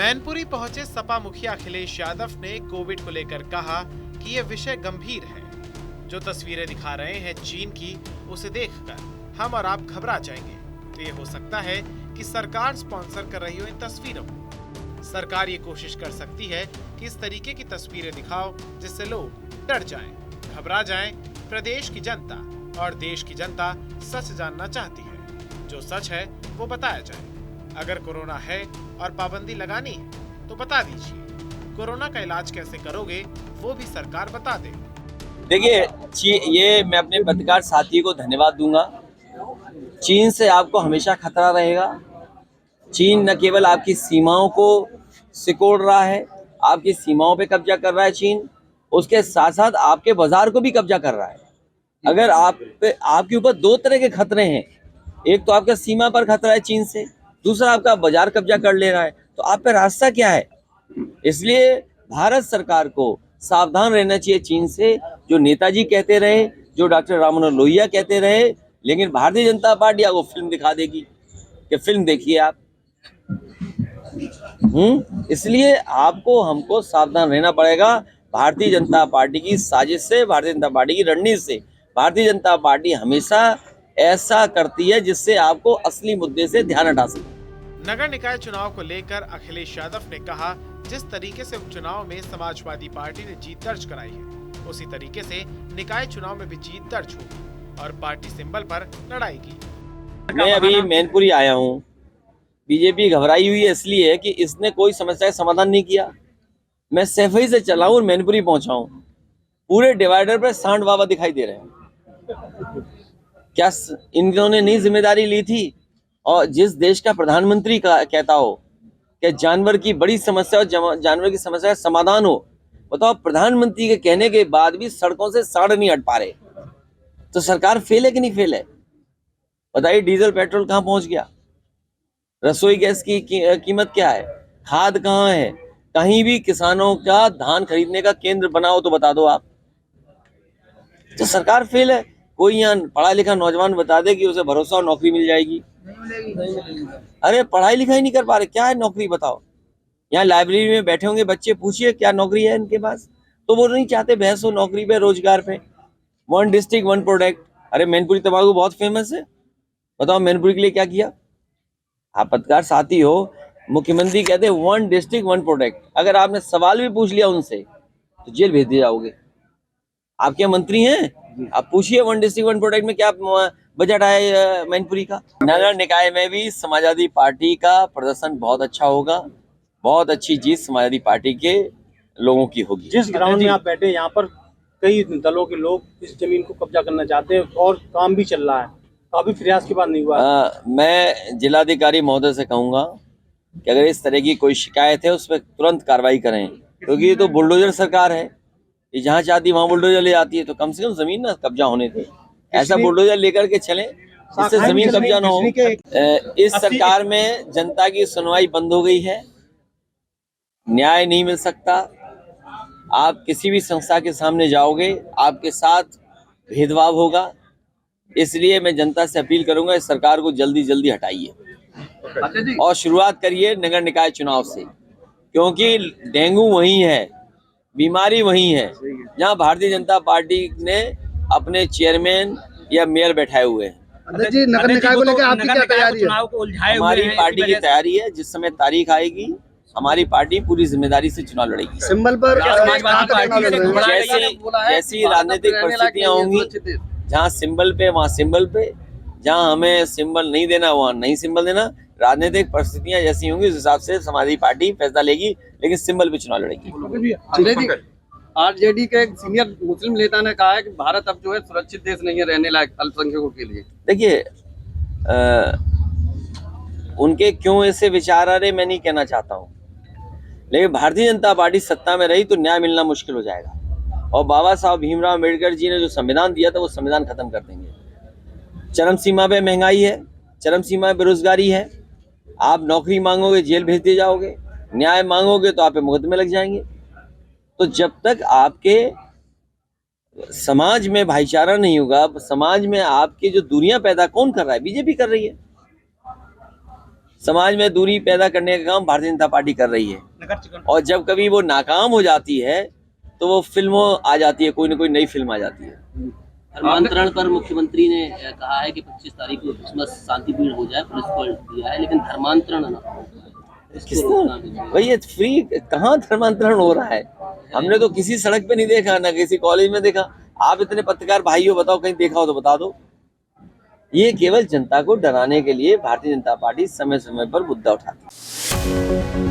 मैनपुरी पहुंचे सपा मुखिया अखिलेश यादव ने कोविड को लेकर कहा कि यह विषय गंभीर है। जो तस्वीरें दिखा रहे हैं चीन की, उसे देखकर हम और आप घबरा जाएंगे। तो ये हो सकता है कि सरकार स्पॉन्सर कर रही हो इन तस्वीरों को। सरकार ये कोशिश कर सकती है कि इस तरीके की तस्वीरें दिखाओ जिससे लोग डर जाएं, घबरा जाएं। प्रदेश की जनता और देश की जनता सच जानना चाहती है। जो सच है वो बताया जाए। अगर कोरोना है और पाबंदी लगानी है तो बता दीजिए। कोरोना का इलाज कैसे करोगे वो भी सरकार बता दे। देखिए, ये मैं अपने पत्रकार साथी को धन्यवाद दूंगा। चीन से आपको हमेशा खतरा रहेगा। चीन न केवल आपकी सीमाओं को सिकोड़ रहा है, आपकी सीमाओं पे कब्जा कर रहा है चीन, उसके साथ साथ आपके बाजार को भी कब्जा कर रहा है। अगर आपके ऊपर दो तरह के खतरे हैं, एक तो आपका सीमा पर खतरा है चीन से, दूसरा आपका बाजार कब्जा कर ले रहा है। तो आप पे रास्ता क्या है? इसलिए भारत सरकार को सावधान रहना चाहिए चीन से। जो नेताजी कहते रहे, जो डॉक्टर राम मनोहर लोहिया कहते रहे, लेकिन भारतीय जनता पार्टी आपको फिल्म दिखा देगी कि फिल्म देखिए आप। इसलिए आपको हमको सावधान रहना पड़ेगा भारतीय जनता पार्टी की साजिश से, भारतीय जनता पार्टी की रणनीति से। भारतीय जनता पार्टी हमेशा ऐसा करती है जिससे आपको असली मुद्दे से ध्यान हटा सके। नगर निकाय चुनाव को लेकर अखिलेश यादव ने कहा, जिस तरीके से उपचुनाव में समाजवादी पार्टी ने जीत दर्ज कराई है, उसी तरीके से निकाय चुनाव में भी जीत दर्ज होगी और पार्टी सिंबल पर लड़ाई की। मैं अभी मैनपुरी आया हूँ। बीजेपी घबराई हुई है इसलिए है कि इसने कोई समस्या का समाधान नहीं किया। मैं सैफई से चला हूँ और मैनपुरी पहुंचा हूँ। पूरे डिवाइडर पर सांड बाबा दिखाई दे रहे हैं। क्या इन्होंने नई जिम्मेदारी ली थी? और जिस देश का प्रधानमंत्री का कहता हो कि जानवर की बड़ी समस्या और जानवर की समस्या का समाधान हो, बताओ प्रधानमंत्री के कहने के बाद भी सड़कों से सांड नहीं हट पा रहे, तो सरकार फेल है कि नहीं फेल है? बताइए, डीजल पेट्रोल कहाँ पहुंच गया? रसोई गैस की कीमत क्या है? खाद कहाँ है? कहीं भी किसानों का धान खरीदने का केंद्र बनाओ तो बता दो आप। तो सरकार फेल है। कोई यहाँ पढ़ा लिखा नौजवान बता दे कि उसे भरोसा और नौकरी मिल जाएगी। अरे पढ़ाई लिखाई नहीं कर पा रहे, क्या है नौकरी बताओ? यहाँ लाइब्रेरी में बैठे होंगे बच्चे, पूछिए क्या नौकरी है इनके पास, तो वो नहीं चाहते बहस हो नौकरी पे, रोजगार पे। One district one product. अरे मैनपुरी तंबाकू बहुत फेमस है, बताओ मैनपुरी के लिए क्या किया? आप पत्रकार साथी हो, मुख्यमंत्री कहते हैं वन डिस्ट्रिक्ट वन प्रोडक्ट। अगर आपने सवाल भी पूछ लिया उनसे तो जेल भेज दिए जाओगे। आप क्या मंत्री हैं? आप पूछिए वन डिस्ट्रिक्ट वन प्रोडक्ट में क्या बजट आया मैनपुरी का। नगर निकाय में भी समाजवादी पार्टी का प्रदर्शन बहुत अच्छा होगा। बहुत अच्छी जीत समाजवादी पार्टी के लोगों की होगी। जिस ग्राउंड में आप बैठे, यहाँ पर कई दलों के लोग इस जमीन को कब्जा करना चाहते हैं और काम भी चल रहा है, तो अभी प्रयास के बाद नहीं हुआ। मैं जिलाधिकारी महोदय से कहूंगा कि अगर इस तरह की कोई शिकायत है उस पर तुरंत कार्रवाई करें, क्योंकि ये तो बुलडोजर सरकार है। ये जहाँ चाहती वहाँ बुलडोजर ले जाती है, तो कम से कम जमीन ना कब्जा होने दे। ऐसा बुलडोजर लेकर के चले जिससे जमीन कब्जा ना हो। इस सरकार में जनता की सुनवाई बंद हो गई है, न्याय नहीं मिल सकता। आप किसी भी संस्था के सामने जाओगे, आपके साथ भेदभाव होगा। इसलिए मैं जनता से अपील करूंगा, इस सरकार को जल्दी जल्दी हटाइए और शुरुआत करिए नगर निकाय चुनाव से, क्योंकि डेंगू वही है, बीमारी वही है जहां भारतीय जनता पार्टी ने अपने चेयरमैन या मेयर बैठाए हुए हैं। जी, नगर निकाय को लेकर आपकी क्या तैयारी है? हमारी पार्टी की तैयारी है, जिस समय तारीख आएगी हमारी पार्टी पूरी जिम्मेदारी से चुनाव लड़ेगी। सिंबल पर जैसी राजनीतिक परिस्थितियां होंगी, जहाँ सिंबल पे वहाँ सिंबल पे, जहाँ हमें सिंबल नहीं देना वहाँ नहीं सिंबल देना। राजनीतिक परिस्थितियां जैसी होंगी उस हिसाब से समाजवादी पार्टी फैसला लेगी, लेकिन सिंबल पे चुनाव लड़ेगी। आरजेडी के एक सीनियर मुस्लिम नेता ने कहा है कि भारत अब जो है सुरक्षित देश नहीं है रहने लायक अल्पसंख्यकों के लिए। देखिए, उनके क्यों ऐसे विचार आ रहे मैं नहीं कहना चाहता हूँ, लेकिन भारतीय जनता पार्टी सत्ता में रही तो न्याय मिलना मुश्किल हो जाएगा। और बाबा साहब भीमराव अम्बेडकर जी ने जो संविधान दिया था वो संविधान खत्म कर देंगे। चरम सीमा पे महंगाई है, चरम सीमा पे बेरोजगारी है। आप नौकरी मांगोगे जेल भेज दिए जाओगे, न्याय मांगोगे तो आप पे मुकदमे लग जाएंगे। तो जब तक आपके समाज में भाईचारा नहीं होगा, समाज में आपकी जो दूरियां पैदा कौन कर रहा है? बीजेपी कर रही है। समाज में दूरी पैदा करने का काम भारतीय जनता पार्टी कर रही है। नगर चिकन और जब कभी वो नाकाम हो जाती है तो वो फिल्मों आ जाती है, कोई ना कोई नई फिल्म आ जाती है। धर्मांतरण पर मुख्यमंत्री ने कहा है कि 25 तारीख को क्रिसमस शांति भीड़ हो जाए, पुलिस को दिया है, लेकिन धर्मांतरण ना हो। किसने भाई ये फ्री कहाँ धर्मांतरण हो रहा है? हमने तो किसी सड़क पे नहीं देखा, ना किसी कॉलेज में देखा। आप इतने पत्रकार भाई हो, बताओ कहीं देखा हो तो बता दो। ये केवल जनता को डराने के लिए भारतीय जनता पार्टी समय समय पर मुद्दा उठाती है।